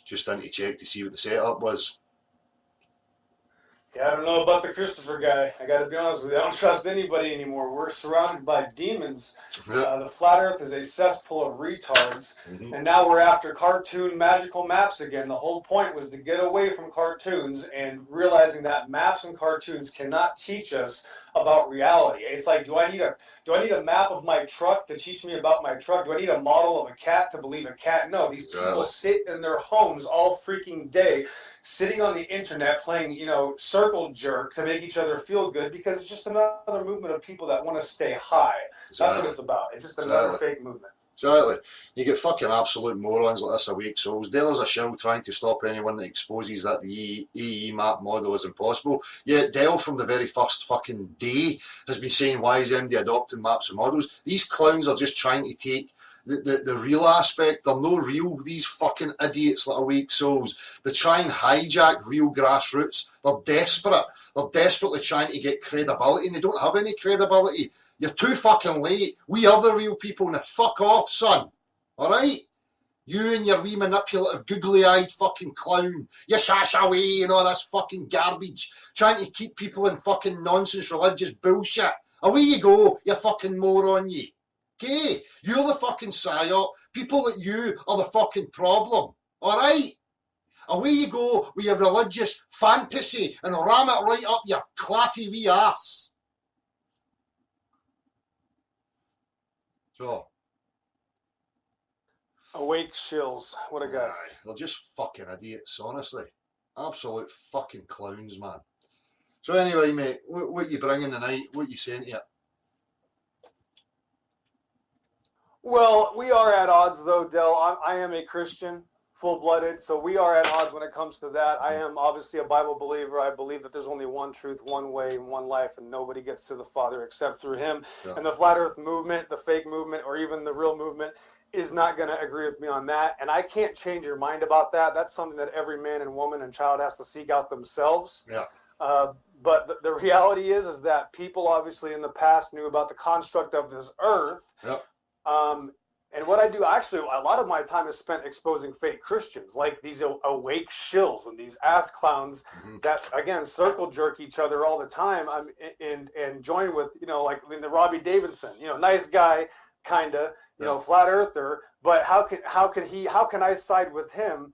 just in to check to see what the setup was. Yeah, I don't know about the Christopher guy. I got to be honest with you. I don't trust anybody anymore. We're surrounded by demons. The flat Earth is a cesspool of retards, and now we're after cartoon magical maps again. The whole point was to get away from cartoons and realizing that maps and cartoons cannot teach us about reality. It's like, do I need a map of my truck to teach me about my truck? Do I need a model of a cat to believe a cat? No, these people sit in their homes all freaking day, sitting on the internet playing, circle jerk to make each other feel good, because it's just another movement of people that want to stay high. That's what it's about. It's just another fake movement. Exactly. You get fucking absolute morons like this awake souls. There is a shill trying to stop anyone that exposes that the EE map model is impossible. Yet Dell from the very first fucking day has been saying, why is MD adopting maps and models? These clowns are just trying to take the real aspect. They're no real, these fucking idiots like awake souls. They try and hijack real grassroots. They're desperate. They're desperately trying to get credibility, and they don't have any credibility. You're too fucking late. We are the real people. Now fuck off, son. Alright? You and your wee manipulative, googly-eyed fucking clown. You shash away and all this fucking garbage. Trying to keep people in fucking nonsense religious bullshit. Away you go, you fucking moron, you. Okay? You're the fucking psyop. People like you are the fucking problem. Alright? Away you go with your religious fantasy and ram it right up your clatty wee ass. So. Awake shills. What a guy. They're just fucking idiots, honestly. Absolute fucking clowns, man. So anyway, mate, what you bringing tonight? What you saying to you? Well, we are at odds, though, Del. I am a Christian, full-blooded, so we are at odds when it comes to that. I am obviously a Bible believer. I believe that there's only one truth, one way, and one life, and nobody gets to the Father except through him. Yeah. And the Flat Earth movement, the fake movement, or even the real movement is not going to agree with me on that. And I can't change your mind about that. That's something that every man and woman and child has to seek out themselves. Yeah. But the reality is that people obviously in the past knew about the construct of this earth. Yep. And what I do, actually, a lot of my time is spent exposing fake Christians, like these awake shills and these ass clowns that, again, circle jerk each other all the time. And join with, like the Robbie Davidson, nice guy, kind of, flat earther. But how can I side with him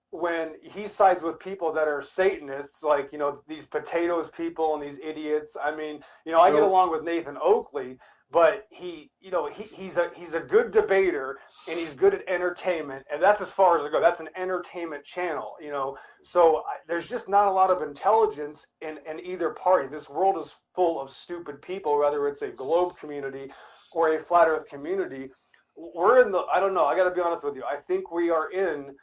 when he sides with people that are Satanists, like, these potatoes people and these idiots? I mean, I get along with Nathan Oakley, but he's a good debater, and he's good at entertainment, and that's as far as I go. That's an entertainment channel, So there's just not a lot of intelligence in either party. This world is full of stupid people, whether it's a globe community or a flat Earth community. We're in I don't know. I got to be honest with you. I think we are in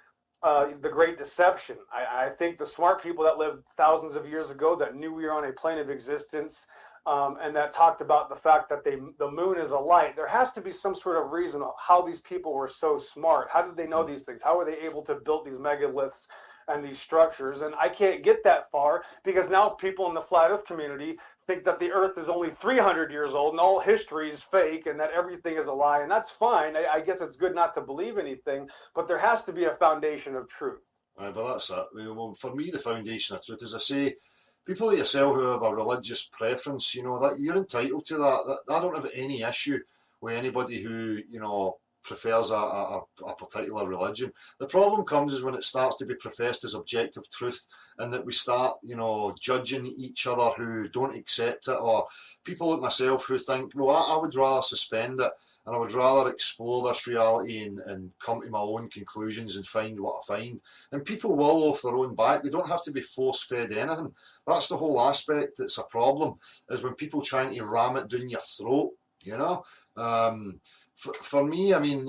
the Great Deception. I think the smart people that lived thousands of years ago that knew we were on a plane of existence. And that talked about the fact that the moon is a light. There has to be some sort of reason of how these people were so smart. How did they know these things? How were they able to build these megaliths and these structures? And I can't get that far because now people in the flat Earth community think that the Earth is only 300 years old and all history is fake and that everything is a lie. And that's fine. I guess it's good not to believe anything, but there has to be a foundation of truth. Right, but that's it. Well, for me, the foundation of truth, as I say, people like yourself who have a religious preference, that you're entitled to that. I don't have any issue with anybody who, prefers a particular religion. The problem comes is when it starts to be professed as objective truth, and that we start, judging each other who don't accept it, or people like myself who think, well, I would rather suspend it, and I would rather explore this reality and come to my own conclusions and find what I find. And people will off their own back. They don't have to be force-fed anything. That's the whole aspect that's a problem, is when people trying to ram it down your throat, For me, I mean,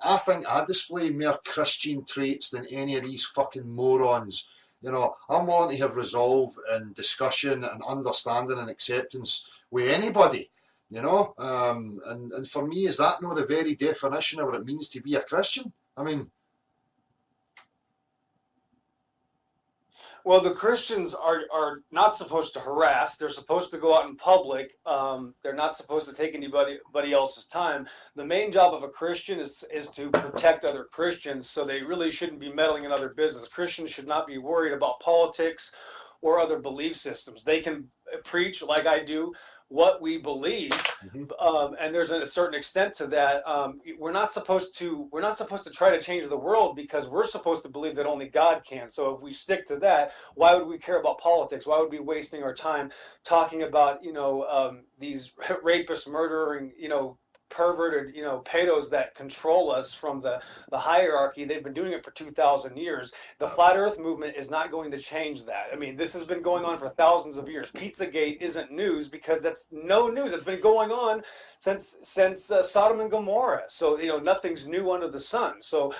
I think I display more Christian traits than any of these fucking morons. I'm wanting to have resolve and discussion and understanding and acceptance with anybody. And for me, is that not the very definition of what it means to be a Christian? I mean, Well, the Christians are not supposed to harass. They're supposed to go out in public. They're not supposed to take anybody else's time. The main job of a Christian is to protect other Christians, so they really shouldn't be meddling in other business. Christians should not be worried about politics or other belief systems. They can preach, like I do, what we believe, and there's a certain extent to that. We're not supposed to try to change the world, because we're supposed to believe that only God can. So if we stick to that, why would we care about politics? Why would we be wasting our time talking about these rapists, murdering, perverted, pedos that control us from the hierarchy? They've been doing it for 2,000 years. The flat earth movement is not going to change that. I mean, this has been going on for thousands of years. Pizzagate isn't news, because that's no news. It's been going on since Sodom and Gomorrah. So, nothing's new under the sun. So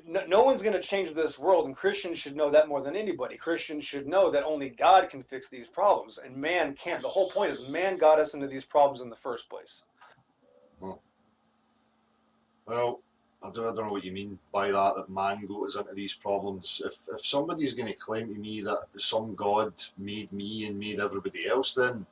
no one's going to change this world, and Christians should know that more than anybody. Christians should know that only God can fix these problems, and man can't. The whole point is man got us into these problems in the first place. Well, I don't know what you mean by that man got us into these problems. If somebody's going to claim to me that some God made me and made everybody else, then,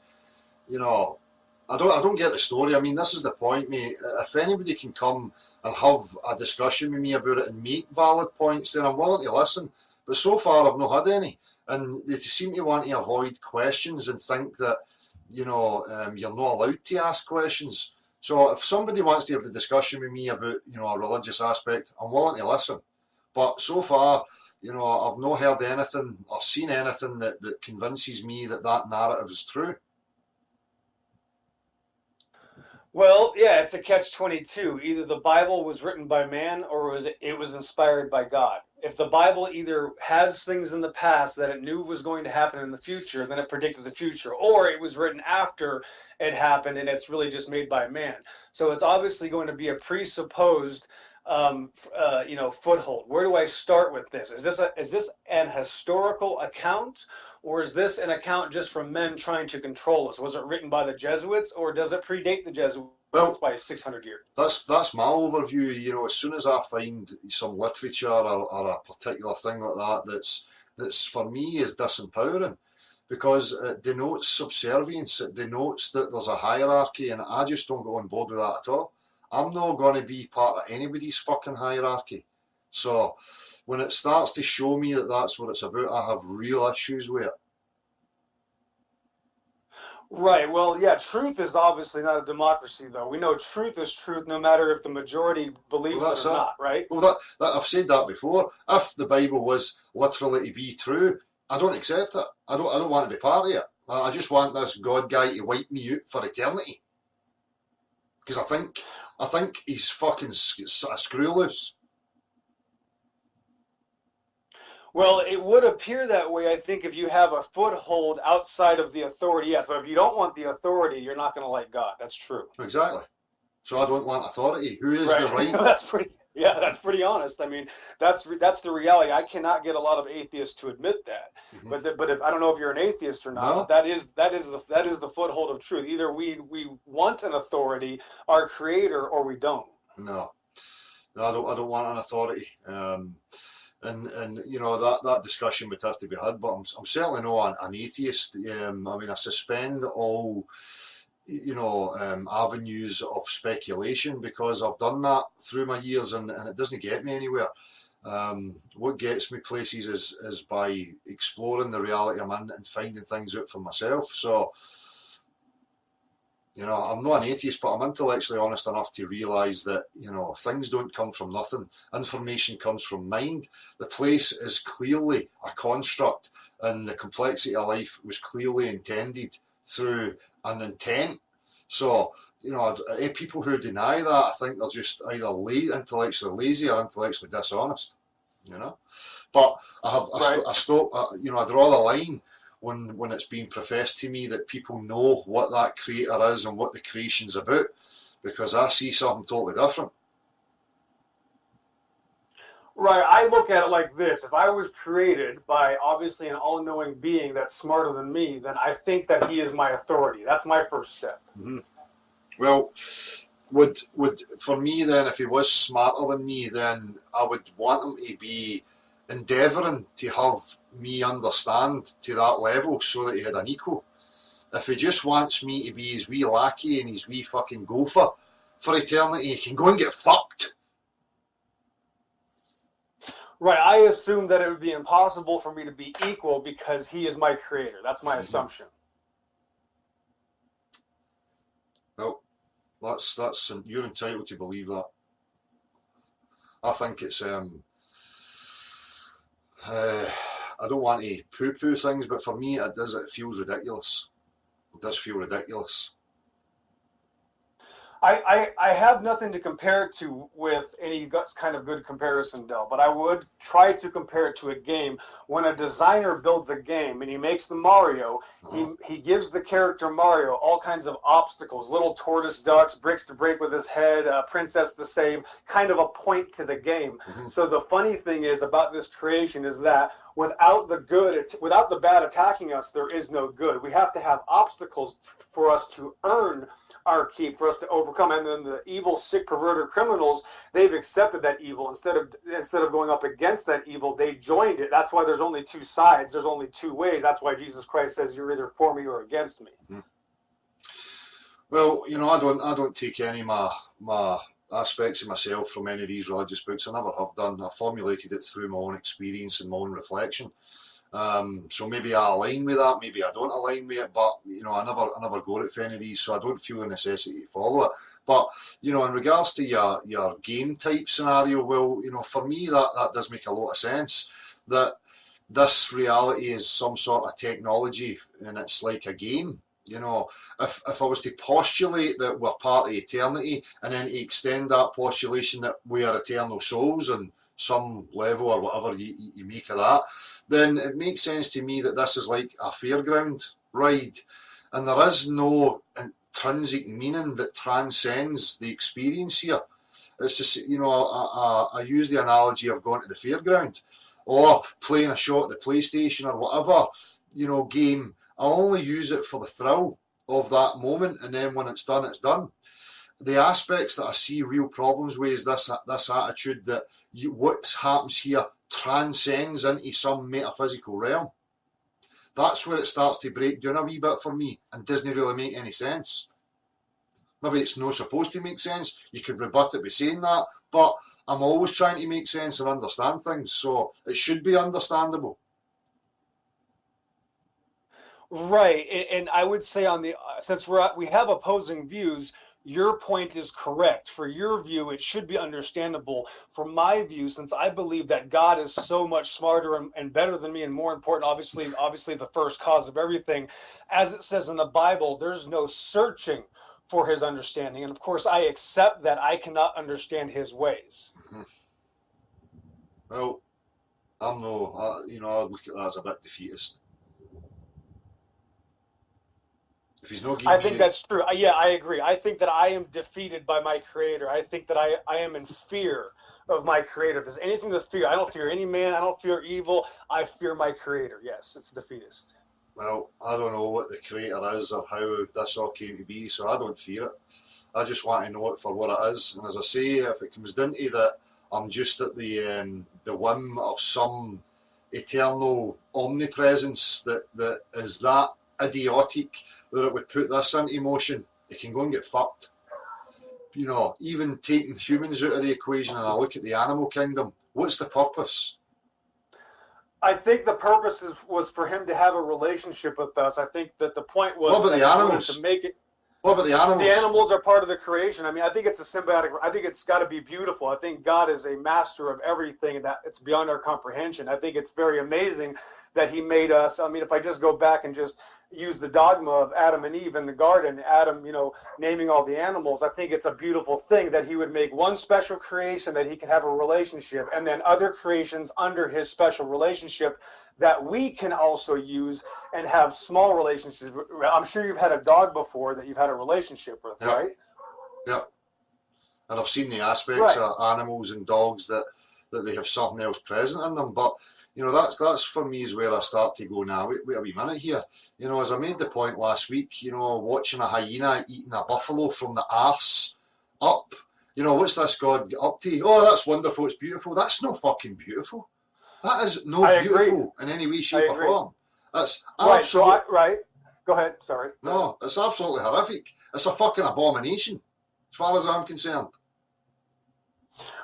I don't get the story. I mean, this is the point, mate. If anybody can come and have a discussion with me about it and make valid points, then I'm willing to listen. But so far, I've not had any. And they seem to want to avoid questions and think that, you're not allowed to ask questions. So if somebody wants to have the discussion with me about, a religious aspect, I'm willing to listen. But so far, I've not heard anything or seen anything that convinces me that narrative is true. Well, yeah, it's a catch-22. Either the Bible was written by man, or it was inspired by God. If the Bible either has things in the past that it knew was going to happen in the future, then it predicted the future, or it was written after it happened and it's really just made by man. So it's obviously going to be a presupposed foothold. Where do I start with this? Is this an historical account, or is this an account just from men trying to control us? Was it written by the Jesuits, or does it predate the Jesuits by 600 years? That's my overview. As soon as I find some literature or a particular thing like that's for me is disempowering, because it denotes subservience. It denotes that there's a hierarchy, and I just don't go on board with that at all. I'm not going to be part of anybody's fucking hierarchy. So when it starts to show me that that's what it's about, I have real issues with it. Right. Well, yeah, truth is obviously not a democracy, though. We know truth is truth no matter if the majority believes it or not, right? Well, I've said that before. If the Bible was literally to be true, I don't accept it. I don't want to be part of it. I just want this God guy to wipe me out for eternity. Because I think he's fucking a screw loose. Well, it would appear that way, I think, if you have a foothold outside of the authority. Yeah, so if you don't want the authority, you're not going to like God. That's true. Exactly. So I don't want authority. Who is the right? That's pretty honest. I mean, that's the reality. I cannot get a lot of atheists to admit that. Mm-hmm. But if I don't know if you're an atheist or not, no. That is the foothold of truth. Either we want an authority, our creator, or we don't. No, I don't want an authority. And that discussion would have to be had, but I'm certainly not an atheist. I mean, I suspend all avenues of speculation, because I've done that through my years, and it doesn't get me anywhere. What gets me places is by exploring the reality I'm in and finding things out for myself. So I'm not an atheist, but I'm intellectually honest enough to realise that, things don't come from nothing. Information comes from mind. The place is clearly a construct, and the complexity of life was clearly intended through an intent. So, people who deny that, I think they're just either intellectually lazy or intellectually dishonest, But I draw the line when it's being professed to me that people know what that creator is and what the creation's about, because I see something totally different. Right, I look at it like this. If I was created by obviously an all-knowing being that's smarter than me, then I think that he is my authority. That's my first step. Mm-hmm. Well, for me then, if he was smarter than me, then I would want him to be endeavouring to have me understand to that level so that he had an equal. If he just wants me to be his wee lackey and his wee fucking gopher for eternity, he can go and get fucked. Right, I assume that it would be impossible for me to be equal because he is my creator. That's my assumption. Well, that's you're entitled to believe that. I think it's I don't want to poo-poo things, but for me it feels ridiculous. It does feel ridiculous. I have nothing to compare it to with any kind of good comparison, Del, but I would try to compare it to a game. When a designer builds a game and he makes the Mario, he gives the character Mario all kinds of obstacles, little tortoise ducks, bricks to break with his head, a princess to save, kind of a point to the game. So the funny thing is about this creation is that without the bad attacking us, there is no good. We have to have obstacles for us to earn our keep, for us to overcome. And then the evil, sick, perverted criminals, they've accepted that evil. Instead of going up against that evil, they joined it. That's why there's only two sides. There's only two ways. That's why Jesus Christ says you're either for me or against me. Well, I don't take any my aspects of myself from any of these religious books. I never have done. I formulated it through my own experience and my own reflection. So maybe I align with that, maybe I don't align with it, but I never go it for any of these, so I don't feel the necessity to follow it. But in regards to your game type scenario, well, for me that does make a lot of sense. That this reality is some sort of technology and it's like a game. If I was to postulate that we're part of eternity and then to extend that postulation that we are eternal souls and some level or whatever you make of that, then it makes sense to me that this is like a fairground ride and there is no intrinsic meaning that transcends the experience here. It's just, I use the analogy of going to the fairground or playing a shot at the PlayStation or whatever, game. I only use it for the thrill of that moment, and then when it's done, it's done. The aspects that I see real problems with is this attitude that what happens here transcends into some metaphysical realm. That's where it starts to break down a wee bit for me and doesn't really make any sense. Maybe it's not supposed to make sense. You could rebut it by saying that, but I'm always trying to make sense and understand things, so it should be understandable. Right, and I would say since we have opposing views, your point is correct. For your view, it should be understandable. For my view, since I believe that God is so much smarter and better than me and more important, obviously the first cause of everything, as it says in the Bible, there's no searching for his understanding. And of course, I accept that I cannot understand his ways. Well, I look at that as a bit defeatist. If he's not I think that's true. Yeah, I agree. I think that I am defeated by my creator. I think that I am in fear of my creator. If there's anything to fear, I don't fear any man. I don't fear evil. I fear my creator. Yes, it's defeatist. Well, I don't know what the creator is or how this all came to be, so I don't fear it. I just want to know it for what it is. And as I say, if it comes down to that, I'm just at the whim of some eternal omnipresence that is that idiotic that it would put this into motion, it can go and get fucked. Even taking humans out of the equation and I look at the animal kingdom, what's the purpose? I think the purpose was for him to have a relationship with us. I think that the point was what about the animals? To make it. What about the animals? The animals are part of the creation. I mean, I think it's a symbiotic. I think it's got to be beautiful. I think God is a master of everything, and that it's beyond our comprehension. I think it's very amazing that he made us. I mean, if I just go back and just use the dogma of Adam and Eve in the garden, Adam, naming all the animals, I think it's a beautiful thing that he would make one special creation that he can have a relationship, and then other creations under his special relationship that we can also use and have small relationships. I'm sure you've had a dog before that you've had a relationship with, yep. Right? Yeah. And I've seen the aspects of animals and dogs that they have something else present in them, but that's for me is where I start to go now. Wait a wee minute here. As I made the point last week, watching a hyena eating a buffalo from the arse up. What's this God up to? Oh, that's wonderful, it's beautiful. That's not fucking beautiful. That is no I beautiful in any way, shape, or form. That's right. So absolutely Go ahead. Sorry. no. It's absolutely horrific. It's a fucking abomination, as far as I'm concerned.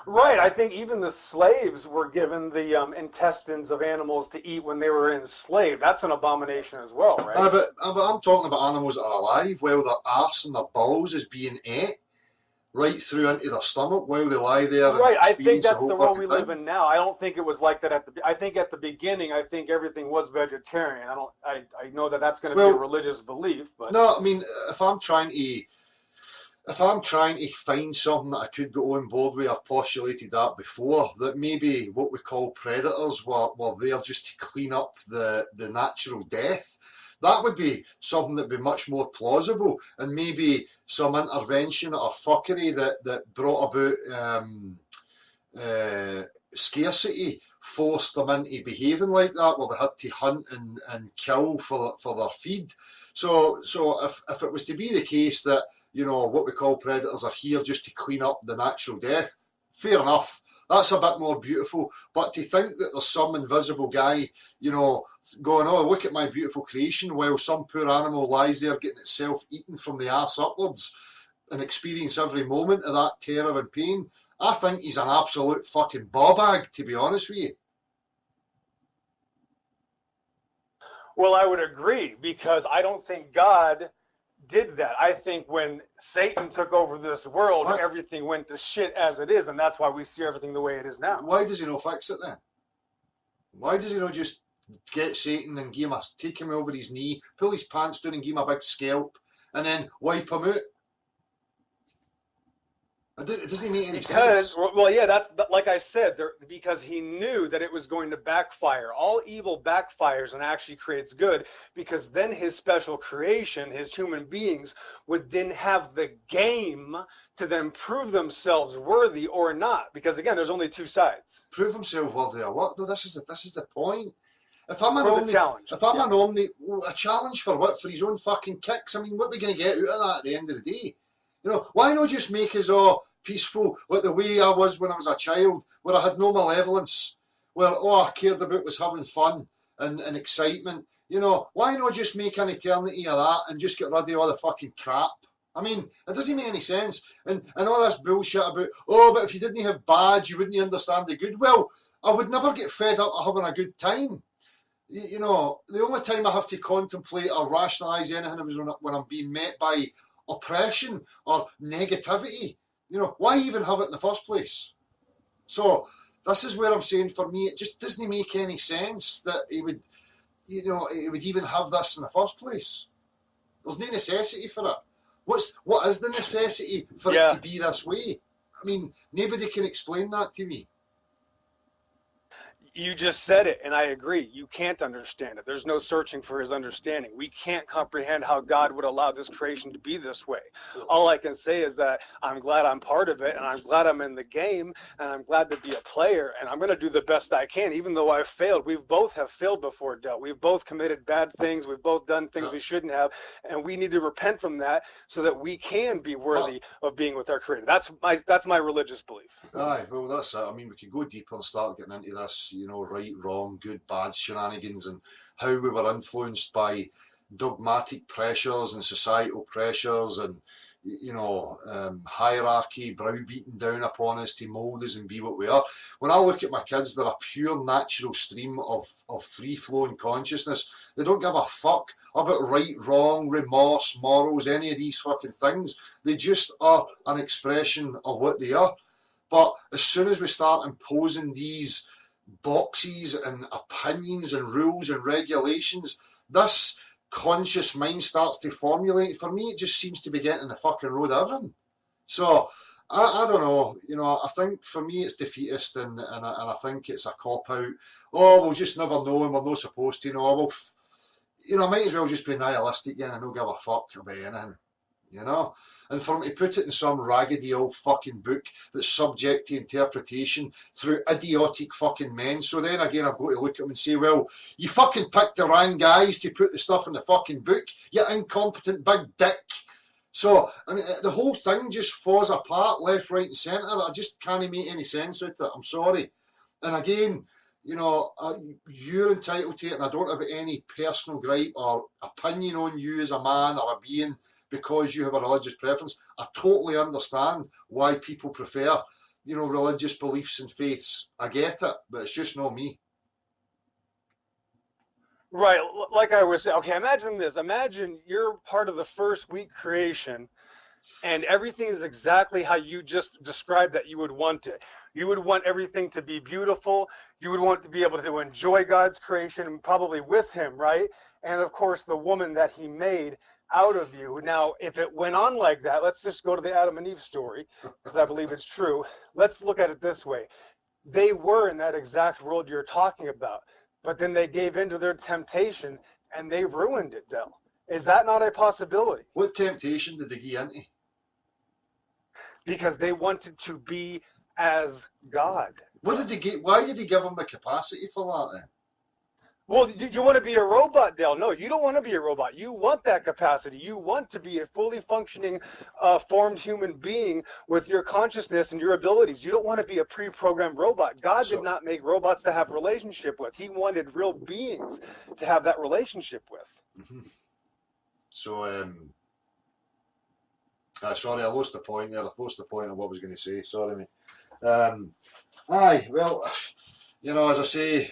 Right. I think even the slaves were given the intestines of animals to eat when they were enslaved. That's an abomination as well, right? But I'm talking about animals that are alive while their arse and their balls is being ate right through into their stomach while they lie there and Right. I think experience the that's whole the world fucking we thing. live in now. I don't think it was like that I think at the beginning, I think everything was vegetarian. I know that that's going to be a religious belief, but no, I mean, if I'm trying to find something that I could go on board with, I've postulated that before, that maybe what we call predators were there just to clean up the natural death. That would be something that would be much more plausible, and maybe some intervention or fuckery that brought about scarcity forced them into behaving like that, where they had to hunt and kill for their feed. So if it was to be the case that, you know, what we call predators are here just to clean up the natural death, fair enough. That's a bit more beautiful. But to think that there's some invisible guy, you know, going, oh, look at my beautiful creation, while some poor animal lies there getting itself eaten from the arse upwards and experience every moment of that terror and pain, I think he's an absolute fucking ball-bag, to be honest with you. well, I would agree because I don't think God did that. I think when Satan took over this world, What? everything went to shit as it is, and that's why we see everything the way it is now. Why does he not fix it then? Why does he not just get Satan and give him take him over his knee, pull his pants down and give him a big scalp, and then wipe him out? It doesn't make any sense. Well, yeah, that's like I said, because he knew that it was going to backfire. All evil backfires and actually creates good, because then his special creation, his human beings, would then have the game to then prove themselves worthy or not. Because again, there's only two sides. Prove himself worthy or what? No, this is the point. If I'm For the challenge. if I'm a challenge for what? For his own fucking kicks? I mean, what are we going to get out of that at the end of the day? You know, why not just make us all peaceful, like the way I was when I was a child, where I had no malevolence, where all I cared about was having fun and excitement. You know, why not just make an eternity of that and just get rid of all the fucking crap? I mean, it doesn't make any sense. And all this bullshit about, oh, but if you didn't have bad, you wouldn't understand the good. Well, I would never get fed up of having a good time. You know, the only time I have to contemplate or rationalise anything is when I'm being met by oppression or negativity. You know, why even have it in the first place? So this is where I'm saying, for me, it just doesn't make any sense that he would, you know, he would even have this in the first place. There's no necessity for it. What is the necessity for it to be this way? I mean, nobody can explain that to me. You just said it, and I agree. You can't understand it. There's no searching for his understanding. We can't comprehend how God would allow this creation to be this way. All I can say is that I'm glad I'm part of it, and I'm glad I'm in the game, and I'm glad to be a player, and I'm going to do the best I can, even though I've failed. We both have failed before, Del. We've both committed bad things. We've both done things we shouldn't have, and we need to repent from that so that we can be worthy of being with our Creator. That's my religious belief. Aye, well, that's it. I mean, we could go deeper and start getting into this, you know, right, wrong, good, bad shenanigans, and how we were influenced by dogmatic pressures and societal pressures and, you know, hierarchy browbeaten down upon us to mould us and be what we are. When I look at my kids, they're a pure natural stream of free-flowing consciousness. They don't give a fuck about right, wrong, remorse, morals, any of these fucking things. They just are an expression of what they are. But as soon as we start imposing these boxes and opinions and rules and regulations, this conscious mind starts to formulate. For me, it just seems to be getting the fucking road of everything. So I don't know, you know, I think for me it's defeatist, and I think it's a cop-out. Oh, we'll just never know and we're not supposed to know. Well, you know, I might as well just be nihilistic again and not give a fuck about anything. You know, and for him to put it in some raggedy old fucking book that's subject to interpretation through idiotic fucking men. So then again, I've got to look at him and say, well, you fucking picked the wrong guys to put the stuff in the fucking book, you incompetent big dick. So, I mean, the whole thing just falls apart left, right and centre. I just can't make any sense out of it. I'm sorry. And again, you're entitled to it, and I don't have any personal gripe or opinion on you as a man or a being because you have a religious preference. I totally understand why people prefer, religious beliefs and faiths. I get it, but it's just not me. Right, like I was saying, okay, imagine this. Imagine you're part of the first week creation, and everything is exactly how you just described that you would want it. You would want everything to be beautiful. You would want to be able to enjoy God's creation and probably with him, right? And of course, the woman that he made out of you. Now, if it went on like that, let's just go to the Adam and Eve story, because I believe it's true. Let's look at it this way. They were in that exact world you're talking about, but then they gave into their temptation and they ruined it, Del. Is that not a possibility? What temptation did they get into? Because they wanted to be as God. What did they get? Why did they give them the capacity for that then? Well, you want to be a robot, Dale. No, you don't want to be a robot. You want that capacity. You want to be a fully functioning, formed human being with your consciousness and your abilities. You don't want to be a pre-programmed robot. God did not make robots to have relationship with. He wanted real beings to have that relationship with. Mm-hmm. So, sorry, I lost the point there. I lost the point of what I was going to say. Sorry, mate. Well, as I say,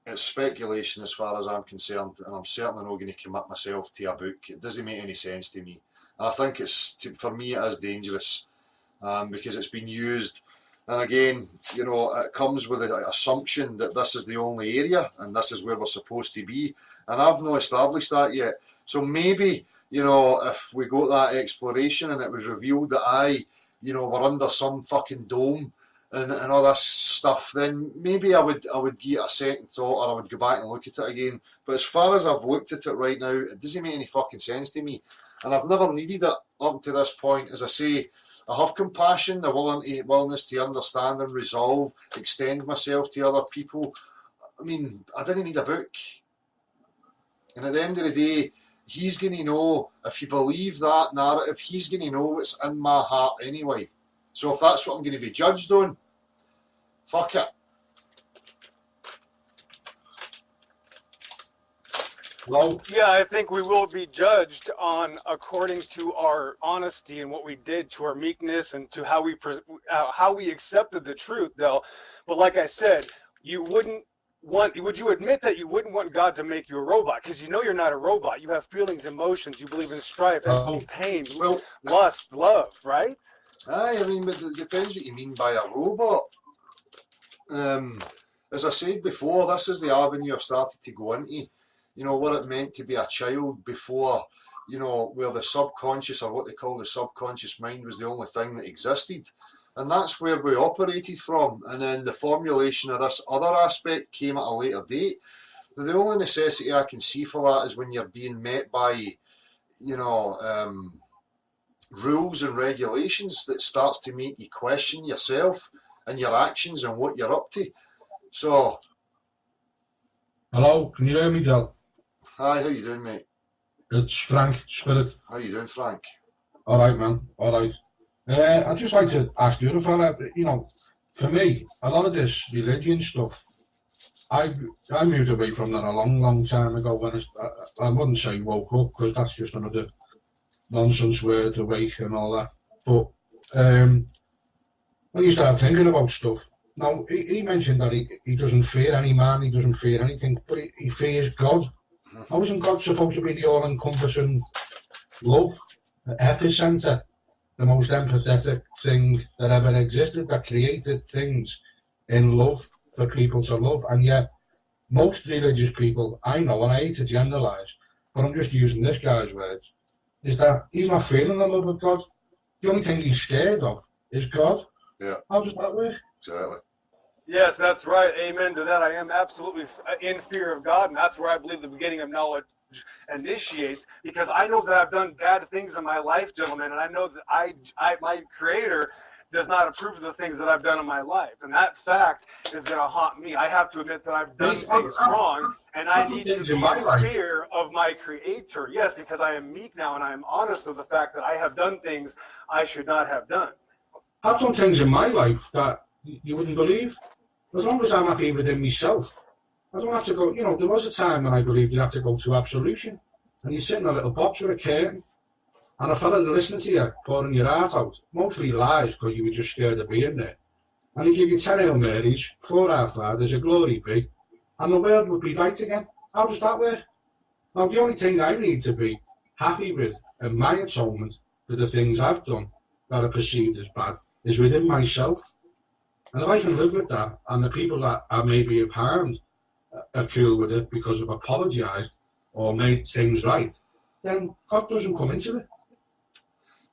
it's speculation as far as I'm concerned, and I'm certainly not going to commit myself to a book. It doesn't make any sense to me. And I think for me, it is dangerous because it's been used. And again, it comes with the assumption that this is the only area and this is where we're supposed to be. And I've not established that yet. So maybe, if we got that exploration and it was revealed that we're under some fucking dome and all this stuff, then maybe I would give it a second thought, or I would go back and look at it again. But as far as I've looked at it right now, it doesn't make any fucking sense to me. And I've never needed it up to this point. As I say, I have compassion, the willingness to understand and resolve, extend myself to other people. I mean, I didn't need a book. And at the end of the day, he's going to know, if you believe that narrative, he's going to know what's in my heart anyway. So if that's what I'm going to be judged on, fuck it. Well, yeah, I think we will be judged on according to our honesty and what we did, to our meekness, and to how we accepted the truth, though. But like I said, would you admit that you wouldn't want God to make you a robot? Because you're not a robot. You have feelings, emotions. You believe in strife, pain, lust, love, right? Aye, I mean, but it depends what you mean by a robot. As I said before, this is the avenue I've started to go into. What it meant to be a child before, where the subconscious, or what they call the subconscious mind, was the only thing that existed. And that's where we operated from. And then the formulation of this other aspect came at a later date. The only necessity I can see for that is when you're being met by, rules and regulations that starts to make you question yourself and your actions and what you're up to. So... Hello, can you hear me, Del? Hi, how you doing, mate? It's Frank, Spirit. How you doing, Frank? All right, man. All right. I'd just like to ask the other fella, for me, a lot of this religion stuff, I moved away from that a long, long time ago when I wouldn't say woke up, because that's just another nonsense word, awake and all that. But when you start thinking about stuff, now, he mentioned that he doesn't fear any man, he doesn't fear anything, but he fears God. How isn't God supposed to be the all-encompassing love, the epicenter, the most empathetic thing that ever existed, that created things in love for people to love? And yet, most religious people I know, and I hate to generalise, but I'm just using this guy's words, is that he's not feeling the love of God. The only thing he's scared of is God. Yeah. How does that work? Exactly. Yes, that's right. Amen to that. I am absolutely in fear of God, and that's where I believe the beginning of knowledge initiates, because I know that I've done bad things in my life, gentlemen, and I know that my Creator does not approve of the things that I've done in my life, and that fact is going to haunt me. I have to admit that I've done things wrong, and I need to be in fear of my Creator. Yes, because I am meek now, and I am honest with the fact that I have done things I should not have done. I've done things in my life that you wouldn't believe. As long as I'm happy within myself, I don't have to go, there was a time when I believed you had to go to absolution, and you sit in a little box with a curtain, and a fella listening to you, pouring your heart out, mostly lies because you were just scared of being there. And he give you 10 Hail Marys, 4 Our Fathers, a glory be, and the world would be right again. How does that work? Now, the only thing I need to be happy with in my atonement for the things I've done that are perceived as bad is within myself. And if I can live with that, and the people that I maybe have harmed are cool with it because I've apologised or made things right, then God doesn't come into it.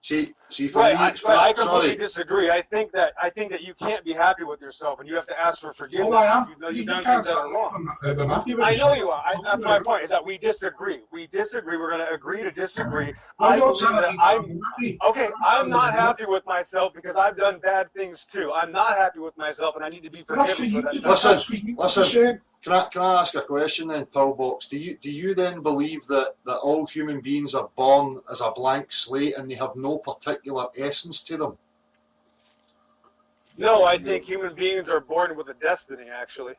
See, for Right, me, I completely disagree. I think that you can't be happy with yourself, and you have to ask for forgiveness. Well, I am. You've done things that are wrong. I'm happy with I know yourself. you are. That's my point. Is that we disagree. We disagree. We're going to agree to disagree. Well, I you're believe that telling me I'm happy. okay. I'm not happy with myself because I've done bad things too. I'm not happy with myself, and I need to be That's for forgiven you. for that. Listen. Can I ask a question then, Pillbox? Do you then believe that all human beings are born as a blank slate and they have no particular essence to them? No, I think human beings are born with a destiny, actually.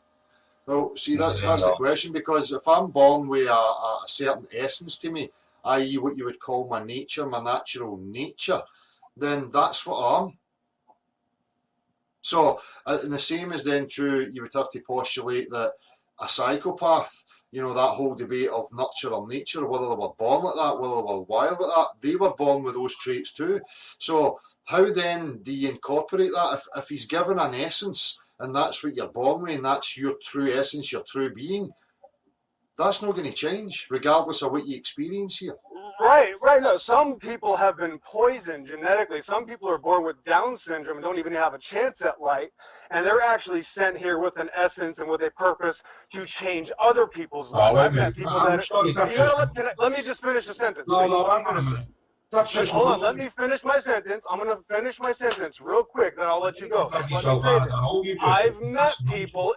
Well, see, that's the question, because if I'm born with a certain essence to me, i.e. what you would call my nature, my natural nature, then that's what I am. So, and the same is then true, you would have to postulate that a psychopath, that whole debate of nurture or nature, whether they were born like that, whether they were wired like that, they were born with those traits too. So how then do you incorporate that? If he's given an essence and that's what you're born with and that's your true essence, your true being, that's not going to change regardless of what you experience here. Right. No, some people have been poisoned genetically. Some people are born with Down syndrome and don't even have a chance at light. And they're actually sent here with an essence and with a purpose to change other people's lives. I've met people let me just finish the sentence. No, hang on a minute. Hold on, let me finish my sentence. I'm going to finish my sentence real quick, then I'll let you go. Let me say this. I've met people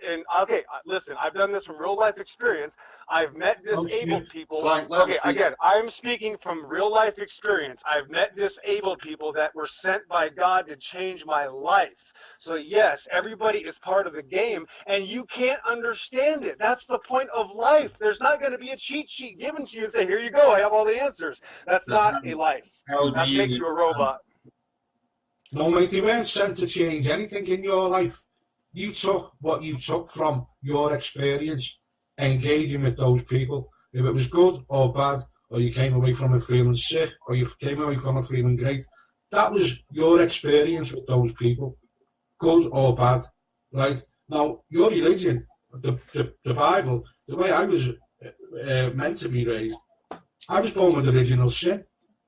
listen, I've done this from real life experience. I've met disabled people. Again, I'm speaking from real life experience. I've met disabled people that were sent by God to change my life. So yes, everybody is part of the game, and you can't understand it. That's the point of life. There's not going to be a cheat sheet given to you and say, here you go, I have all the answers. That's not a life. That makes you a robot. No, mate, they weren't sent to change anything in your life. You took what you took from your experience, engaging with those people. If it was good or bad, or you came away from it feeling sick, or you came away from it feeling great, that was your experience with those people. Good or bad, right? Now, your religion, the Bible, the way I was meant to be raised, I was born with original sin.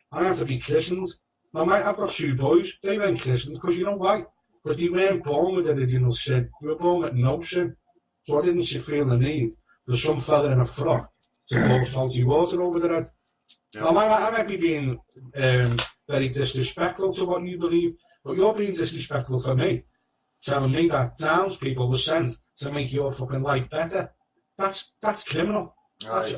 I had to be christened. Now, mate, I've got 2 boys. They weren't christened because you know why? Because they weren't born with original sin. They were born with no sin. So I didn't feel the need for some fella in a frock to pour salty water over their head. Yeah. Now, I might be being very disrespectful to what you believe, but you're being disrespectful for me, telling me that townspeople were sent to make your fucking life better. That's criminal. That's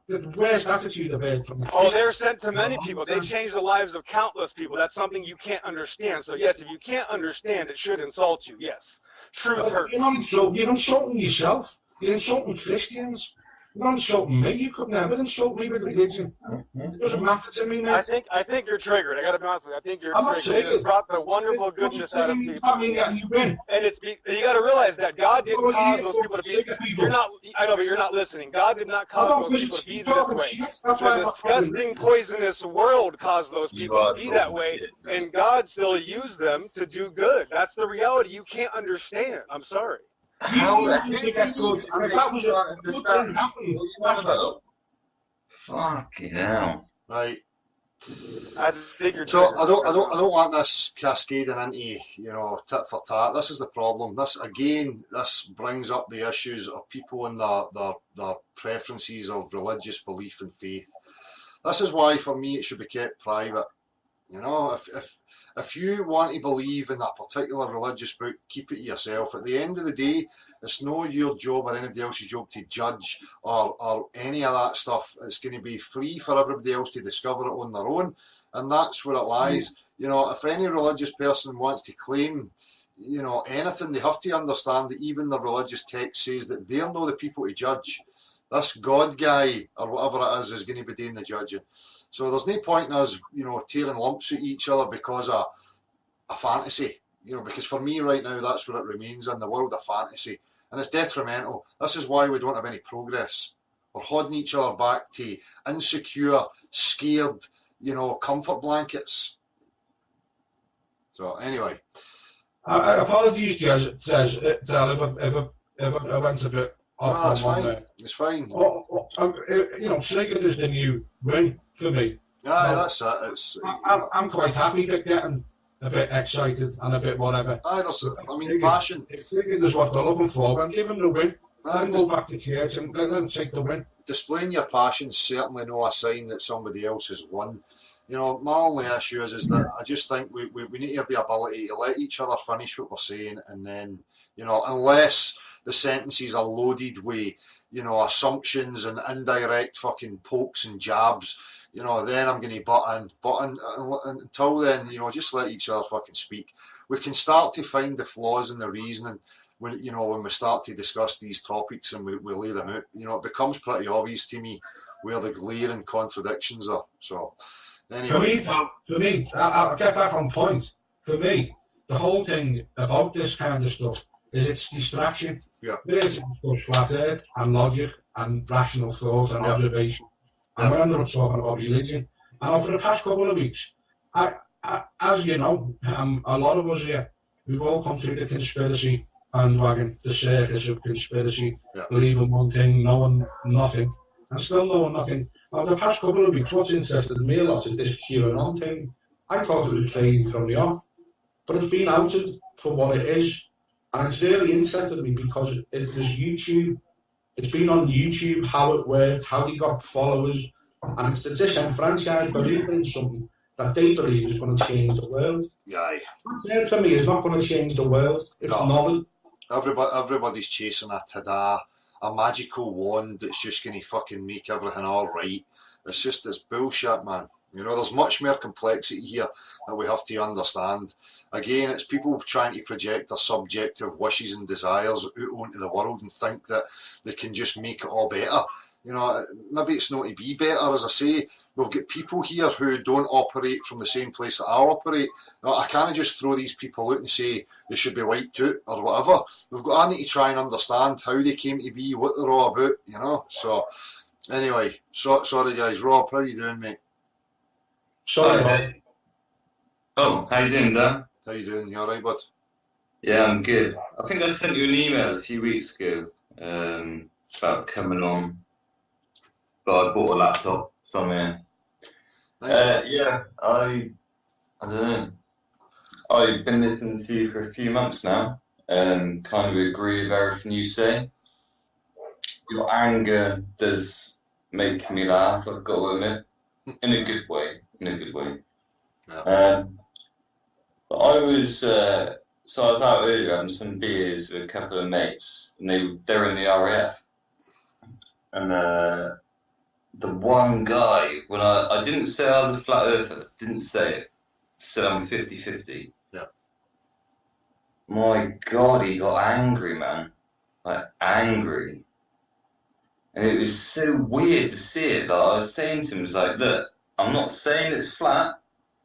the worst attitude I've heard from the they're sent to many people. They change the lives of countless people. That's something you can't understand. So yes, if you can't understand, it should insult you. Yes. Truth hurts. You're insulting yourself. You're insulting Christians. You're not insulting me. You could never insult me with religion. It doesn't matter to me, mate. I think you're triggered. I got to be honest with you. I think you're triggered. You brought the wonderful goodness out of people. I mean, you win. And you got to realize that God didn't cause those people to be. You're not. I know, but you're not listening. God did not cause those people to be this way. The disgusting, poisonous world caused those people to be that way, and God still used them to do good. That's the reality you can't understand. I'm sorry. How did you get good? And if that was a good thing happened, that's what. Fucking hell. Right. I figured. So I don't want this cascading into tit for tat. This is the problem. This brings up the issues of people and their preferences of religious belief and faith. This is why for me it should be kept private. If you want to believe in that particular religious book, keep it to yourself. At the end of the day, it's not your job or anybody else's job to judge or any of that stuff. It's going to be free for everybody else to discover it on their own, and that's where it lies. If any religious person wants to claim anything, they have to understand that even the religious text says that they're not the people to judge. This God guy, or whatever it is going to be doing the judging. So there's no point in us, tearing lumps at each other because of a fantasy. Because for me right now, that's where it remains, in the world of fantasy. And it's detrimental. This is why we don't have any progress. We're holding each other back to insecure, scared, comfort blankets. So anyway. Apologies, Jez, if I went a bit off. No, it's fine. There. It's fine. Sneaking is the new win for me. Yeah, that's it. I'm quite happy getting a bit excited and a bit whatever. Passion. If Sneaking is what they're looking for, and give them the win. Let them go back to church and let them take the win. Displaying your passion is certainly not a sign that somebody else has won. My only issue is that I just think we need to have the ability to let each other finish what we're saying, and then, unless the sentences are loaded with, assumptions and indirect fucking pokes and jabs, then I'm going to butt in. But until then, just let each other fucking speak. We can start to find the flaws in the reasoning when we start to discuss these topics and we lay them out. It becomes pretty obvious to me where the glaring contradictions are. So. Anyway. For me, I'll get back on point. For me, the whole thing about this kind of stuff is it's distraction. Yeah. It is flat earth and logic and rational thought and observation. And we ended up talking about religion. And for the past couple of weeks, as you know, a lot of us here, we've all come through the conspiracy bandwagon, the circus of conspiracy, believing one thing, knowing nothing, and still knowing nothing. Over the past couple of weeks, what's interested me a lot is this QAnon thing. I thought it was crazy from the off, but it's been outed for what it is, and it's really interested me because it was YouTube. It's been on YouTube, how it worked, how they got followers, and it's the disenfranchised believing in something that they believe is going to change the world. Yeah. That for me is not going to change the world. It's not. Everybody's chasing a tada, a magical wand that's just going to fucking make everything all right. It's bullshit, man. There's much more complexity here that we have to understand. Again, it's people trying to project their subjective wishes and desires out onto the world and think that they can just make it all better. Maybe it's not to be better. As I say, we've got people here who don't operate from the same place that I operate. I can't just throw these people out and say they should be wiped out or whatever. I need to try and understand how they came to be, what they're all about, So, anyway, sorry guys. Rob, how are you doing, mate? Sorry, Rob. Oh, how you doing, Dan? How you doing? You alright, bud? Yeah, I'm good. I think I sent you an email a few weeks ago about coming on. But I bought a laptop somewhere. Nice. Yeah, I don't know. I've been listening to you for a few months now, and kind of agree with everything you say. Your anger does make me laugh, I've got to admit, in a good way. Yeah. But I was out earlier having some beers with a couple of mates, and they're in the RAF, and the one guy, when I didn't say I was a flat earther, didn't say it, said I'm 50-50. Yeah. My God, he got angry, man. Like, angry. And it was so weird to see it. Like, I was saying to him, it's like, look, I'm not saying it's flat,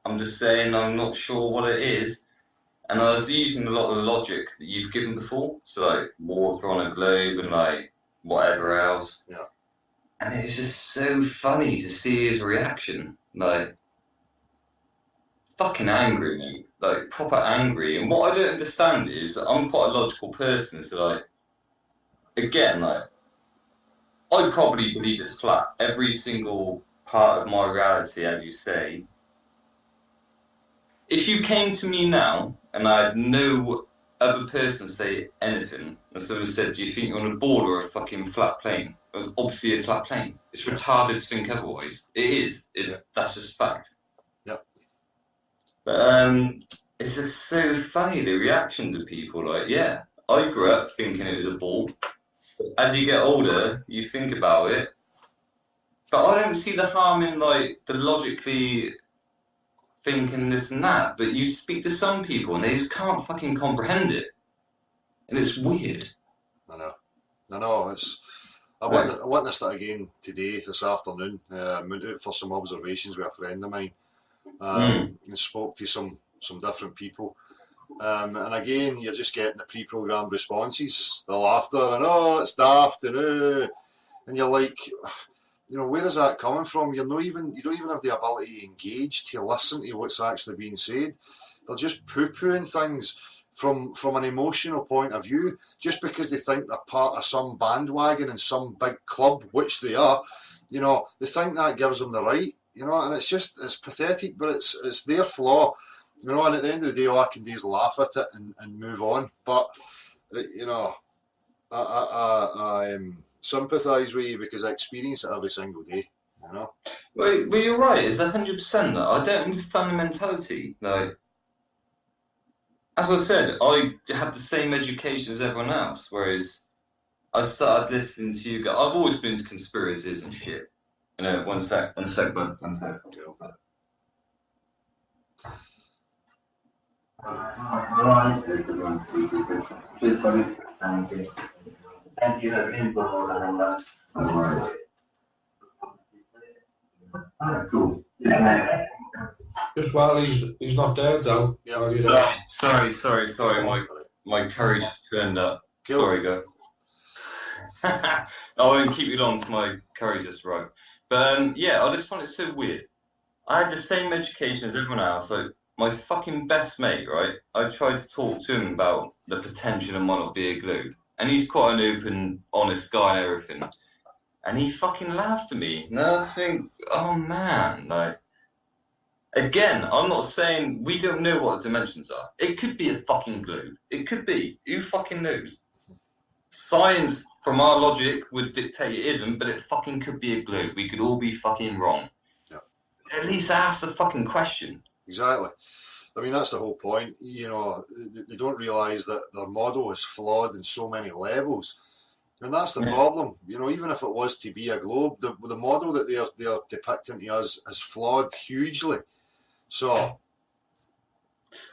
I'm just saying I'm not sure what it is. And I was using a lot of the logic that you've given before, so like water on a globe and like whatever else. Yeah. And it was just so funny to see his reaction, like fucking angry, mate, like proper angry. And what I don't understand is I'm quite a logical person, so like, again, like I probably believe it's flat. Every single part of my reality, as you say. If you came to me now and I had no other person say anything, and someone said, do you think you're on a board or a fucking flat plane? Obviously a flat plane. It's retarded to think otherwise. It is. That's just fact. Yep. But it's just so funny, the reactions of people. Like, yeah, I grew up thinking it was a ball. But as you get older, you think about it. But I don't see the harm in like the logically thinking this and that, but you speak to some people and they just can't fucking comprehend it. And it's weird. I know. I witnessed it again today, this afternoon. Went out for some observations with a friend of mine, and spoke to some different people. And again, you're just getting the pre-programmed responses, the laughter, and it's daft, and you're like, where is that coming from? You don't even have the ability to engage, to listen to what's actually being said. They're just poo-pooing things from an emotional point of view, just because they think they're part of some bandwagon in some big club, which they are. They think that gives them the right, and it's pathetic, but it's their flaw. And at the end of the day, all I can do is laugh at it and move on. But, I sympathise with you because I experience it every single day, Well, you're right, it's 100%. I don't understand the mentality. Like, as I said, I have the same education as everyone else, whereas I started listening to you guys. I've always been into conspiracies and shit. One sec, bud. One sec. Thank you. Just while he's not there, though. Yeah. Sorry. My courage just turned up. Cool. Sorry, guys. I won't keep you long till my courage is right. But I just find it so weird. I had the same education as everyone else. Like my fucking best mate, right? I tried to talk to him about the potential of Monarch being glued, and he's quite an open, honest guy and everything. And he fucking laughed at me. And I think, oh man, like. Again, I'm not saying we don't know what the dimensions are. It could be a fucking glue. It could be. Who fucking knows? Science, from our logic, would dictate it isn't, but it fucking could be a glue. We could all be fucking wrong. Yeah. At least ask the fucking question. Exactly. I mean, that's the whole point. They don't realise that their model is flawed in so many levels. And that's the problem. Even if it was to be a globe, the model that they're depicting to us is flawed hugely. So,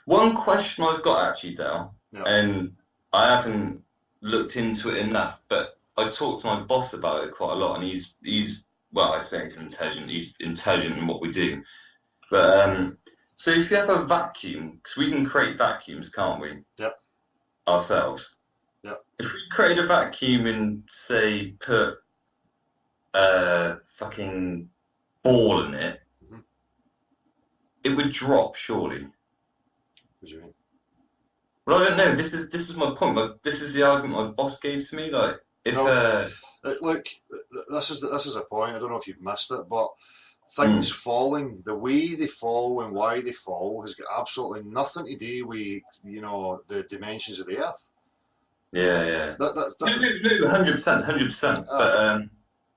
one question I've got actually, Dale, and I haven't looked into it enough, but I talked to my boss about it quite a lot, and he's I say he's intelligent. He's intelligent in what we do. But so if you have a vacuum, because we can create vacuums, can't we? Yep. Ourselves. Yep. If we create a vacuum and say put a fucking ball in it. It would drop, surely. What do you mean? Well, I don't know. This is my point. This is the argument my boss gave to me. Like, if look, this is a point. I don't know if you've missed it, but things falling, the way they fall and why they fall, has got absolutely nothing to do with the dimensions of the Earth. Yeah. No, 100%. But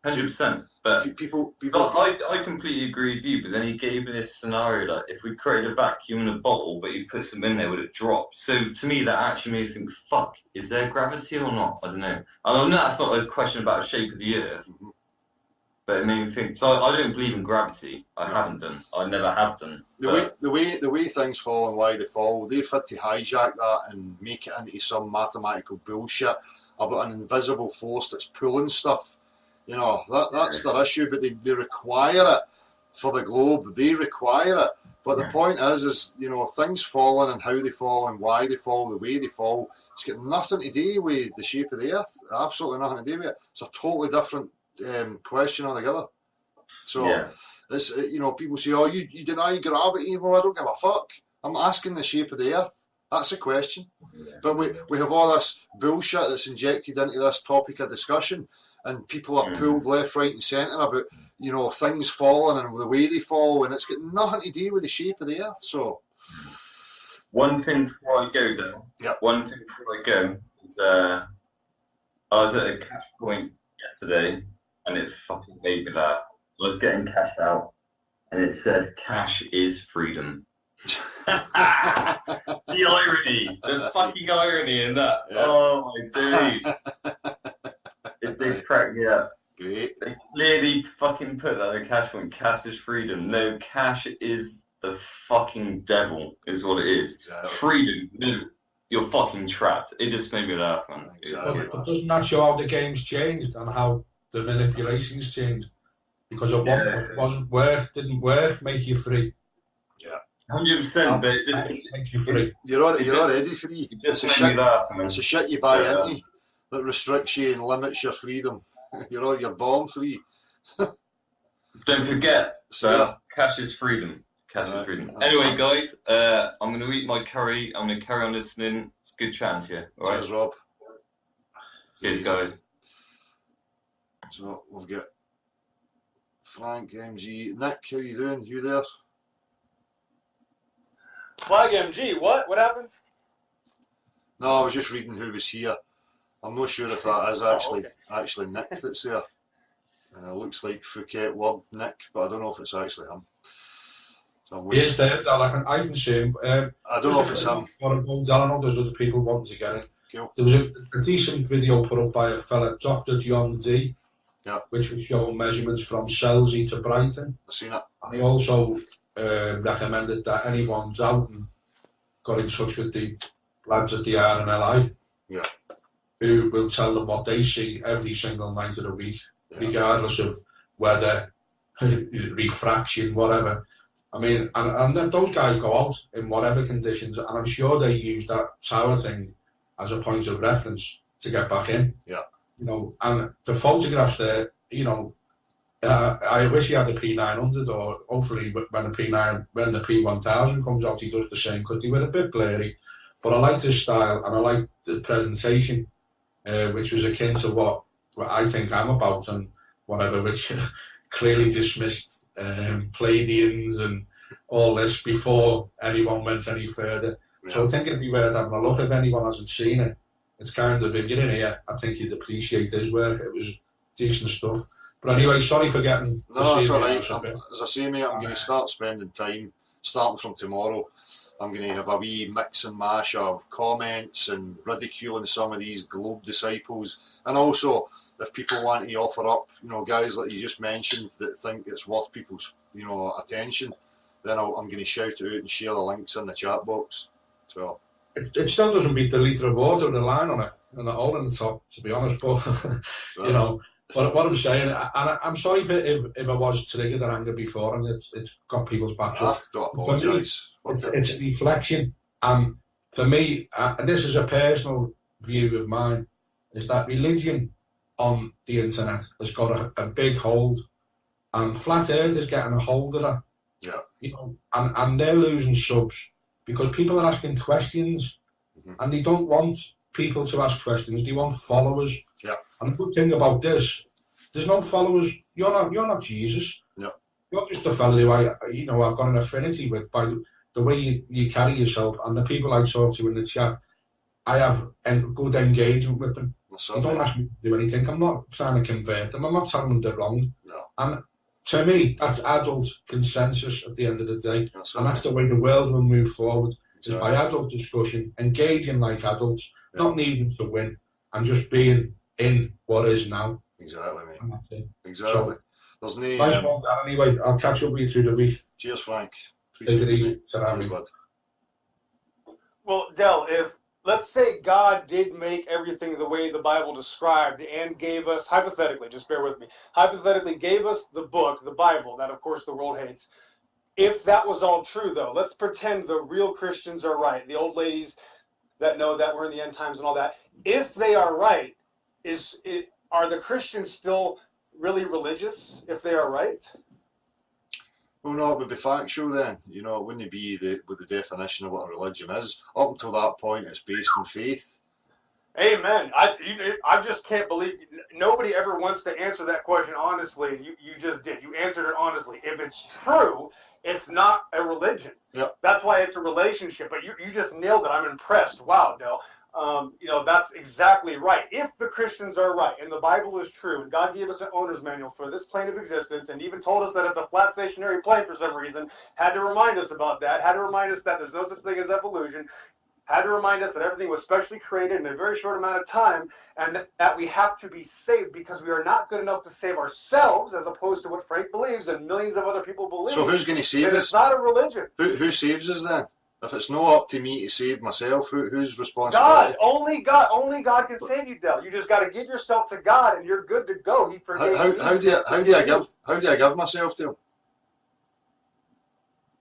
100%. But people. I completely agree with you. But then he gave me this scenario like if we create a vacuum in a bottle, but you put some in there, would it drop? So to me, that actually made me think, fuck, is there gravity or not? I don't know. I know that's not a question about the shape of the Earth, but it made me think. So I don't believe in gravity. I haven't done. I never have done. The way things fall and why they fall, they've had to hijack that and make it into some mathematical bullshit about an invisible force that's pulling stuff. That's their issue, but they require it for the globe. They require it. But the point is things falling and how they fall and why they fall, the way they fall, it's got nothing to do with the shape of the Earth. Absolutely nothing to do with it. It's a totally different question altogether. So it's people say, oh, you deny gravity. Well, I don't give a fuck. I'm asking the shape of the Earth. That's a question. But we have all this bullshit that's injected into this topic of discussion. And people are pulled left, right, and centre about things falling and the way they fall, and it's got nothing to do with the shape of the Earth. So, one thing before I go, Dan. Yep. One thing before I go is I was at a cash point yesterday, and it fucking made me laugh. I was getting cashed out, and it said, "Cash is freedom." The irony, the fucking irony in that. Yeah. Oh my dude. It did crack me up. Great. They clearly fucking put that in the cash point. Cash is freedom. No, cash is the fucking devil is what it is. Exactly. Freedom, no, you're fucking trapped. It just made me laugh, man. Exactly. But doesn't that show how the game's changed and how the manipulation's changed? Because at one point, it wasn't work, didn't work, make you free. 100%, but it Make you free. You're already free. It just It's a made me shit. laugh, man. It's a shit you buy into that restricts you and limits your freedom. You're born free. Don't forget, So cash is freedom. Cash is Right. freedom. That's Anyway, it. guys, I'm going to eat my curry. I'm going to carry on listening. It's a good chance here. All right. cheers, Rob. Cheers, guys. So we've got Frank, MG, Nick. How you doing? You there? Flag MG, what? What happened? No, I was just reading who was here. I'm not sure if that is actually Nick that's there. Looks like Phuket Word Nick, but I don't know if it's actually him. So I'm He waiting. is there, I can see him. I don't know if it's him. I don't know, there's other people wanting to get it. Cool. There was a decent video put up by a fella, Dr. John D, which was showing measurements from Selsey to Brighton. I've seen it. And he also recommended that anyone's out and got in touch with the lads at the RNLI, who will tell them what they see every single night of the week, regardless of weather, refraction, whatever. I mean, and then those guys go out in whatever conditions, and I'm sure they use that tower thing as a point of reference to get back in. Yeah. You know, and the photographs there, you know, I wish he had the P900, or hopefully when the P1000 comes out, he does the same, because they were a bit blurry. But I liked his style, and I liked the presentation, which was akin to what I think I'm about, and whatever, which clearly dismissed Palladians and all this before anyone went any further. Yeah. So I think it'd be worth having a look. If anyone hasn't seen it, it's kind of, if you're in here, I think you'd appreciate his work. It was decent stuff. But anyway, sorry for getting... No, it's alright. As I say, mate, I'm going to start spending time, starting from tomorrow. I'm going to have a wee mix and mash of comments and ridiculing some of these Globe disciples. And also, if people want to offer up, you know, guys like you just mentioned that think it's worth people's, you know, attention, then I'm going to shout it out and share the links in the chat box. So it still doesn't beat the litre of water with a line on it and the hole in the top, to be honest. But, you know, what I'm saying, and I'm sorry if I was triggered or angry before, and it's got people's backs up. don't apologise. It's a deflection. And for me, and this is a personal view of mine, is that religion on the internet has got a big hold, and Flat Earth is getting a hold of that. Yeah. You know, and they're losing subs because people are asking questions, and they don't want people to ask questions. They want followers. Yeah. And the good thing about this, there's no followers. You're not Jesus. Yeah. You're just a fellow who I've got an affinity with by the way you carry yourself, and the people I talk to in the chat, I have good engagement with them. They don't ask me to do anything. I'm not trying to convert them. I'm not telling them they're wrong. No. And to me, that's adult consensus at the end of the day. And that's the way the world will move forward, is by adult discussion, engaging like adults, not needing to win, and just being in what is now. Exactly, mate. And that's it. Exactly. There's no... Nice one, Dan. Anyway, I'll catch up with you through the week. Cheers, Frank. Appreciate it, mate. Cheers, bud. Well, Del, if let's say God did make everything the way the Bible described and gave us, hypothetically, just bear with me, hypothetically gave us the book, the Bible, that of course the world hates. If that was all true, though, let's pretend the real Christians are right, the old ladies that know that we're in the end times and all that. If they are right, are the Christians still really religious if they are right? Well, no, it would be factual then. You know, it wouldn't be with the definition of what a religion is. Up until that point, it's based on faith. Amen. I just can't believe nobody ever wants to answer that question honestly. You just did. You answered it honestly. If it's true, it's not a religion. Yep. That's why it's a relationship. But you just nailed it. I'm impressed. Wow, Del. That's exactly right. If the Christians are right and the Bible is true and God gave us an owner's manual for this plane of existence and even told us that it's a flat stationary plane for some reason, had to remind us about that, had to remind us that there's no such thing as evolution. had to remind us that everything was specially created in a very short amount of time, and that we have to be saved because we are not good enough to save ourselves, as opposed to what Frank believes and millions of other people believe. So who's going to save And us? it's not a religion. Who saves us then? If it's not up to me to save myself, who's responsible? Only God can save you, Del. You just got to give yourself to God, and you're good to go. He forgave you. How do I give myself to him?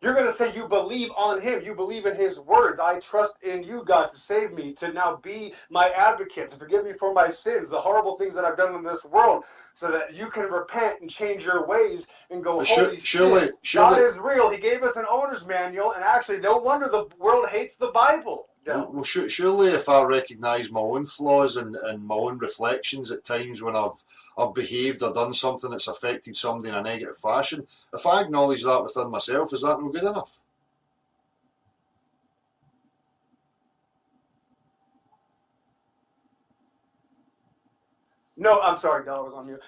You're going to say you believe on him. You believe in his words. I trust in you, God, to save me, to now be my advocate, to forgive me for my sins, the horrible things that I've done in this world, so that you can repent and change your ways and go, holy shit, God is real. He gave us an owner's manual, and actually, no wonder the world hates the Bible. Yeah. Well, surely if I recognise my own flaws and my own reflections at times when I've behaved or done something that's affected somebody in a negative fashion, if I acknowledge that within myself, is that not good enough? No, I'm sorry, Del, I was on mute.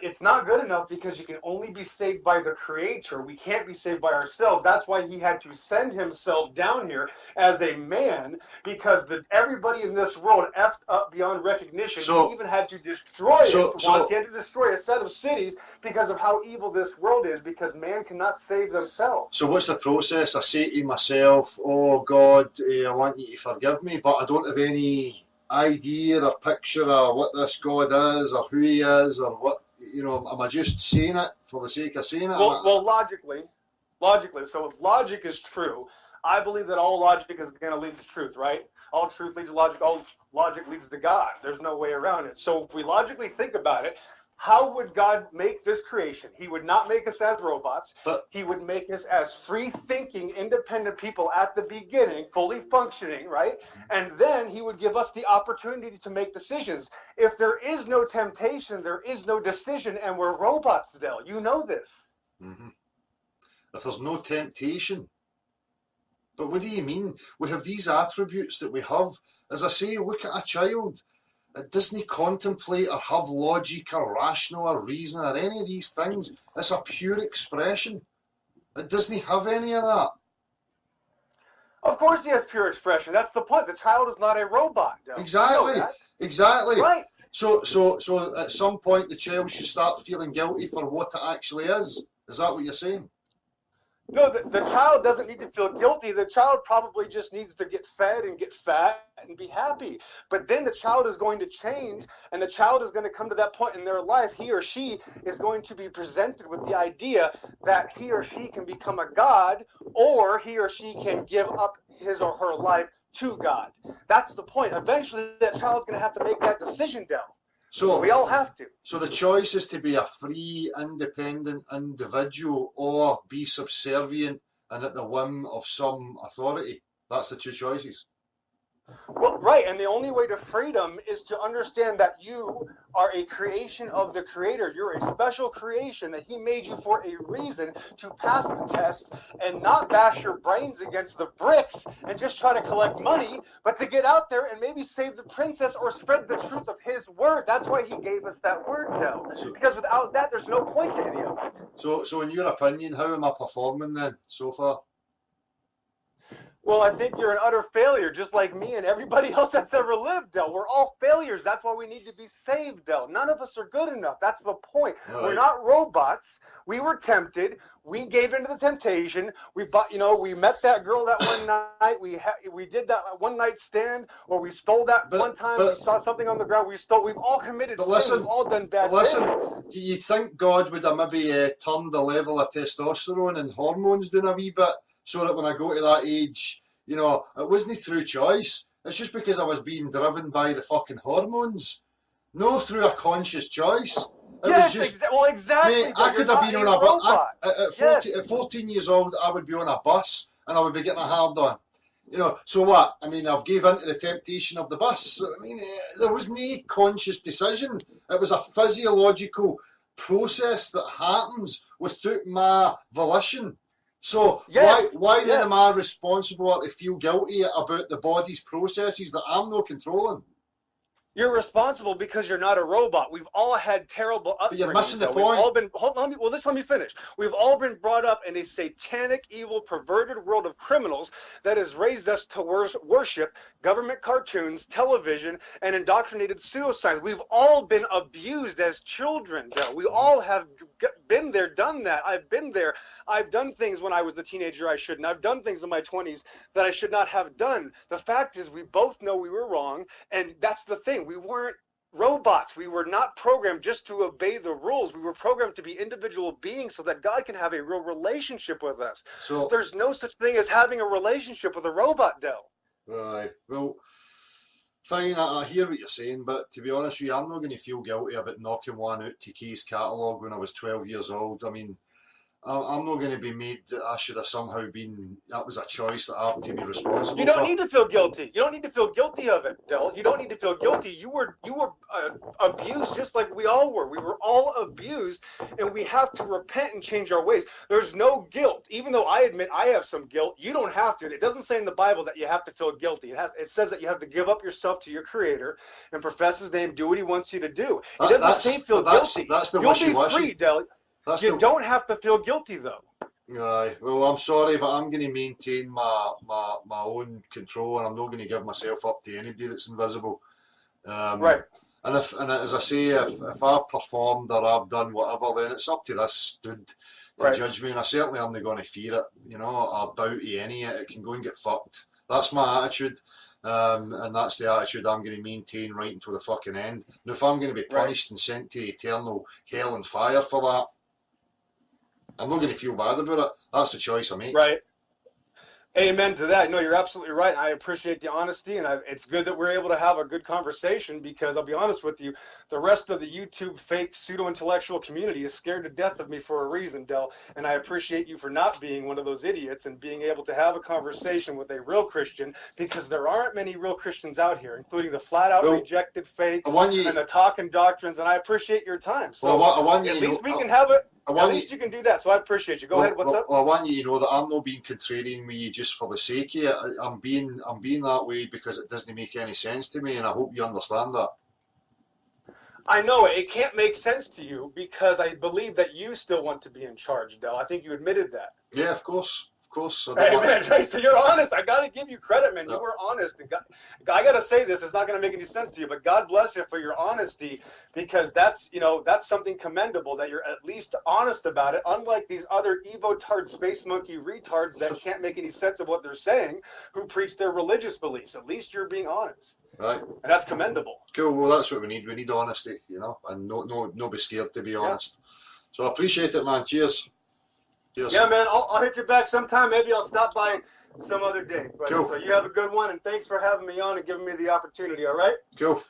It's not good enough because you can only be saved by the Creator. We can't be saved by ourselves. That's why he had to send himself down here as a man, because everybody in this world effed up beyond recognition. He even had to destroy it once. He had to destroy a set of cities because of how evil this world is, because man cannot save themselves. So what's the process? I say to myself, oh God, I want you to forgive me, but I don't have any idea or picture of what this God is or who he is or what, am I just saying it for the sake of saying it? Well, logically, so if logic is true, I believe that all logic is going to lead to truth, right? All truth leads to logic, all logic leads to God. There's no way around it. So if we logically think about it, how would God make this creation? He would not make us as robots. He would make us as free-thinking, independent people at the beginning, fully functioning, right? And then he would give us the opportunity to make decisions. If there is no temptation, there is no decision, and we're robots, Del. You know this. Mm-hmm. If there's no temptation. But what do you mean? We have these attributes that we have. As I say, look at a child. It doesn't contemplate or have logic or rational or reason or any of these things. It's a pure expression. It doesn't have any of that. Of course he has pure expression. That's the point. The child is not a robot. Exactly. You know exactly. Right. So at some point the child should start feeling guilty for what it actually is. Is that what you're saying? No, the child doesn't need to feel guilty. The child probably just needs to get fed and get fat and be happy. But then the child is going to change, and the child is going to come to that point in their life. He or she is going to be presented with the idea that he or she can become a god, or he or she can give up his or her life to God. That's the point. Eventually, that child's going to have to make that decision, Del. So we all have to. So the choice is to be a free, independent individual or be subservient and at the whim of some authority. That's the two choices. Well, right, and the only way to freedom is to understand that you are a creation of the Creator. You're a special creation, that he made you for a reason to pass the test and not bash your brains against the bricks and just try to collect money, but to get out there and maybe save the princess or spread the truth of his word. That's why he gave us that word, though. Because without that, there's no point to any of it. So in your opinion, how am I performing then so far? Well, I think you're an utter failure, just like me and everybody else that's ever lived, Del. We're all failures. That's why we need to be saved, Del. None of us are good enough. That's the point. Right. We're not robots. We were tempted. We gave into the temptation. We met that girl that one night. We did that one night stand, or we stole that one time. We saw something on the ground. We stole. We've all committed sin. We've all done bad things. Do you think God would have maybe turned the level of testosterone and hormones down a wee bit? So that when I go to that age, it wasn't through choice. It's just because I was being driven by the fucking hormones. No, through a conscious choice. It was just, exactly. Mate, I could have been on a bus. At 14 years old, I would be on a bus and I would be getting a hard on. So what? I mean, I've gave in to the temptation of the bus. I mean, there was no conscious decision. It was a physiological process that happens without my volition. So why then am I responsible to feel guilty about the body's processes that I'm not controlling? You're responsible because you're not a robot. We've all had terrible upbringings. But you're missing the We've point. all been, let me finish. We've all been brought up in a satanic, evil, perverted world of criminals that has raised us to worship government cartoons, television, and indoctrinated pseudoscience. We've all been abused as children, though. We all have been there, done that. I've been there. I've done things when I was the teenager I shouldn't. I've done things in my 20s that I should not have done. The fact is, we both know we were wrong, and that's the thing. We weren't robots. We were not programmed just to obey the rules. We were programmed to be individual beings so that God can have a real relationship with us. So there's no such thing as having a relationship with a robot, Del. right, well, fine, I hear what you're saying, but to be honest with you, I'm not going to feel guilty about knocking one out to Key's catalogue when I was 12 years old. I mean, I'm not going to be made that I should have somehow been, that was a choice that I have to be responsible for. You don't need to feel guilty. You don't need to feel guilty of it, Del. You don't need to feel guilty. You were abused just like we all were. We were all abused, and we have to repent and change our ways. There's no guilt. Even though I admit I have some guilt, you don't have to. It doesn't say in the Bible that you have to feel guilty. It says that you have to give up yourself to your Creator and profess His name, do what He wants you to do. It doesn't say feel guilty. That's the You'll be free, Del. You don't have to feel guilty, though. Aye, well, I'm sorry, but I'm going to maintain my own control, and I'm not going to give myself up to anybody that's invisible. Right. And as I say, if I've performed or I've done whatever, then it's up to this dude to judge me, and I certainly am not going to fear it, you know, or bow to any of it. It can go and get fucked. That's my attitude, and that's the attitude I'm going to maintain right until the fucking end. Now, if I'm going to be punished and sent to eternal hell and fire for that, I'm not going to feel bad about it. That's the choice I make. Right. Amen to that. No, you're absolutely right. I appreciate the honesty, and it's good that we're able to have a good conversation, because I'll be honest with you, the rest of the YouTube fake pseudo-intellectual community is scared to death of me for a reason, Del, and I appreciate you for not being one of those idiots and being able to have a conversation with a real Christian, because there aren't many real Christians out here, including the flat-out rejected fakes and the talking doctrines, and I appreciate your time. So at least we can have it. At least you can do that, so I appreciate you. Go ahead, what's up? Well, I want you to know that I'm not being contrarian with you just for the sake of it. I'm being that way because it doesn't make any sense to me, and I hope you understand that. I know it. It can't make sense to you because I believe that you still want to be in charge, Del. I think you admitted that. Yeah, of course. Of course. Hey, man, Tracy, you're honest. I got to give you credit, man. You were honest. And God, I got to say this. It's not going to make any sense to you, but God bless you for your honesty, because that's something commendable that you're at least honest about it, unlike these other Evo-tard space monkey retards that can't make any sense of what they're saying, who preach their religious beliefs. At least you're being honest. Right. And that's commendable. Cool. Well, that's what we need. We need honesty, you know, and no be scared to be honest. So I appreciate it, man. Cheers. Cheers. Yeah, man. I'll hit you back sometime. Maybe I'll stop by some other day. But, cool. So you have a good one, and thanks for having me on and giving me the opportunity, all right? Cool.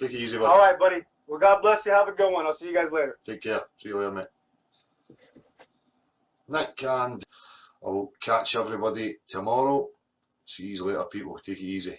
Take it easy, bud. All right, buddy. Well, God bless you. Have a good one. I'll see you guys later. Take care. See you later, mate. Nick, and I will catch everybody tomorrow. See you later, people. Take it easy.